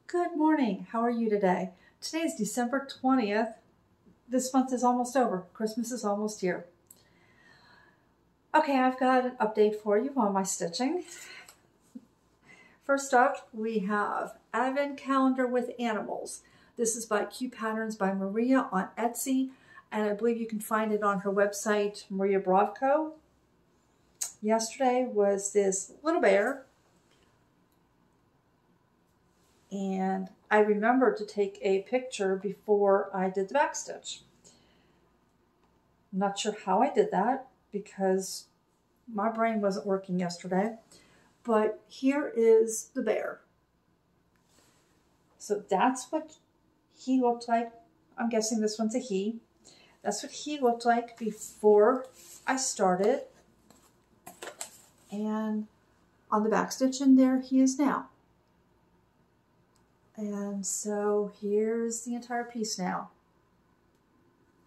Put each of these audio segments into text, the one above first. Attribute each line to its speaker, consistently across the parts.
Speaker 1: Good morning. How are you today? Today is December 20th. This month is almost over. Christmas is almost here. Okay, I've got an update for you on my stitching. First up, we have Advent Calendar with Animals. This is by CutePatternsbyMaria on Etsy, and I believe you can find it on her website, Maria Bravko. Yesterday was this little bear, and I remembered to take a picture before I did the back stitch. I'm not sure how I did that because my brain wasn't working yesterday, but here is the bear. So that's what he looked like. I'm guessing this one's a he. That's what he looked like before I started. And on the back stitch, and there he is now. And so here's the entire piece now.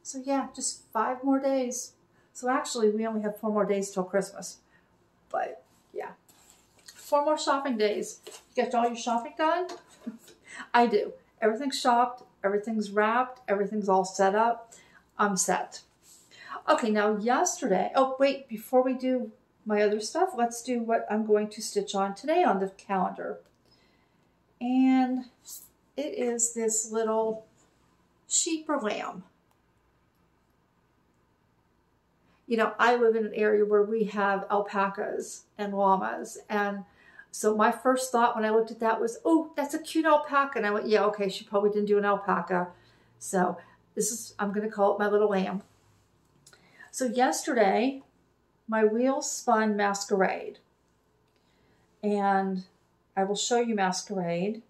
Speaker 1: So yeah, just 5 more days. So actually we only have 4 more days till Christmas. But yeah, 4 more shopping days. You got all your shopping done? I do. Everything's shopped, everything's wrapped, everything's all set up. I'm set. Okay, now yesterday, oh wait, before we do my other stuff, let's do what I'm going to stitch on today on the calendar. And it is this little sheep or lamb. You know, I live in an area where we have alpacas and llamas. And so my first thought when I looked at that was, oh, that's a cute alpaca. And I went, yeah, okay, she probably didn't do an alpaca. So this is, I'm going to call it my little lamb. So yesterday, my wheel spun Masquerade. And I will show you Masquerade.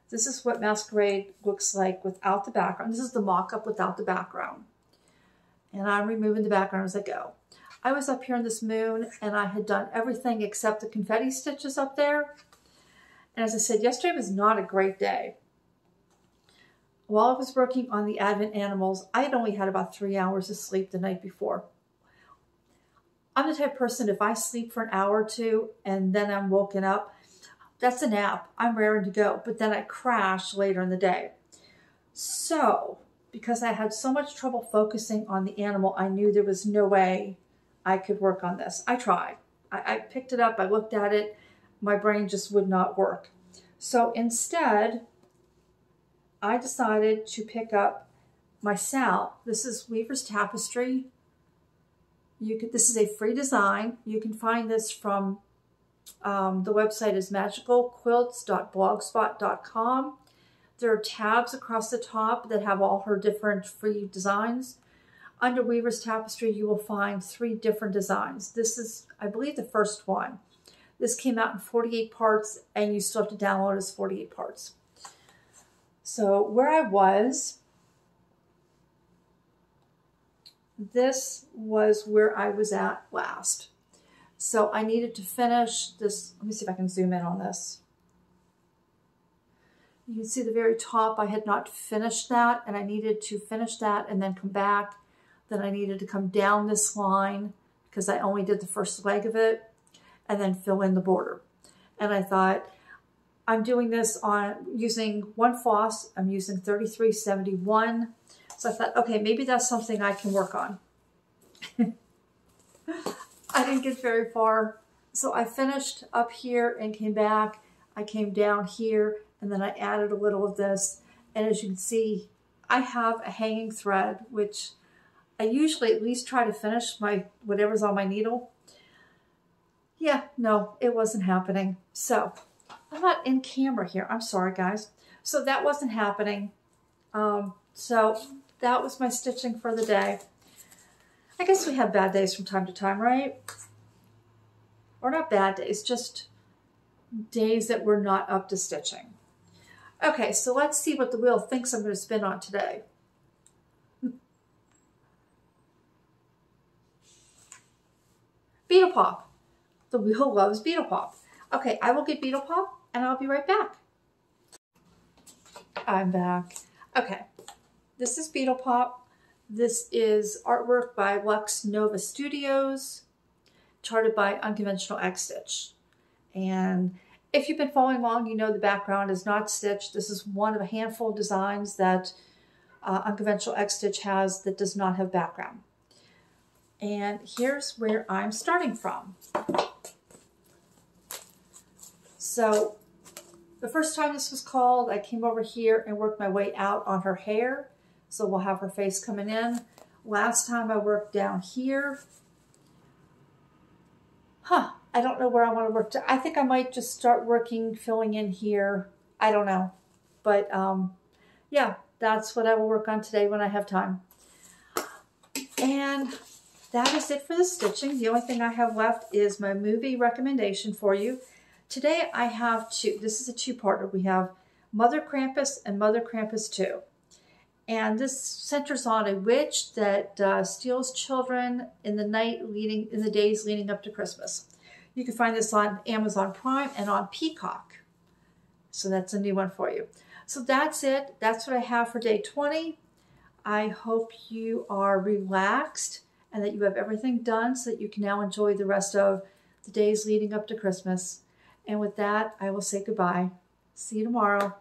Speaker 1: This is what Masquerade looks like without the background. This is the mock-up without the background. And I'm removing the background as I go. I was up here in this moon and I had done everything except the confetti stitches up there. And as I said, yesterday was not a great day. While I was working on the Advent Animals, I had only had about 3 hours of sleep the night before. I'm the type of person, if I sleep for an hour or two and then I'm woken up, that's a nap. I'm raring to go. But then I crash later in the day. So, because I had so much trouble focusing on the animal, I knew there was no way I could work on this. I tried. I picked it up. I looked at it. My brain just would not work. So instead, I decided to pick up my Sal. This is Weaver's Tapestry. This is a free design. You can find this from, the website is magicalquilts.blogspot.com. There are tabs across the top that have all her different free designs. Under Weaver's Tapestry, you will find 3 different designs. This is, I believe, the first one. This came out in 48 parts, and you still have to download as 48 parts. So where I was, this was where I was at last. So I needed to finish this. Let me see if I can zoom in on this. You can see the very top, I had not finished that, and I needed to finish that and then come back. Then I needed to come down this line because I only did the first leg of it, and then fill in the border. And I thought, I'm doing this on using one floss. I'm using 3371. So I thought, okay, maybe that's something I can work on. I didn't get very far. So I finished up here and came back. I came down here and then I added a little of this. And as you can see, I have a hanging thread, which I usually at least try to finish my whatever's on my needle. Yeah, no, it wasn't happening. So I'm not in camera here. I'm sorry, guys. So that wasn't happening. So that was my stitching for the day. I guess we have bad days from time to time, right? Or not bad days, just days that we're not up to stitching. Okay, so let's see what the wheel thinks I'm going to spin on today. Beetle Pop. The wheel loves Beetle Pop. Okay, I will get Beetle Pop and I'll be right back. I'm back. Okay, this is Beetle Pop. This is artwork by LuxNovaStudios, charted by UnconventionalXStitch. And If you've been following along, you know the background is not stitched. This is one of a handful of designs that Unconventional X Stitch has that does not have background. And here's where I'm starting from. So the first time this was called, I came over here and worked my way out on her hair. So we'll have her face coming in. Last time I worked down here. I don't know where I want to work to. I think I might just start working, filling in here. I don't know. But yeah, that's what I will work on today when I have time. And that is it for the stitching. The only thing I have left is my movie recommendation for you. Today I have two. This is a two-parter. We have Mother Krampus and Mother Krampus 2. And this centers on a witch that steals children in the days leading up to Christmas. You can find this on Amazon Prime and on Peacock. So that's a new one for you. So that's it. That's what I have for day 20. I hope you are relaxed and that you have everything done so that you can now enjoy the rest of the days leading up to Christmas. And with that, I will say goodbye. See you tomorrow.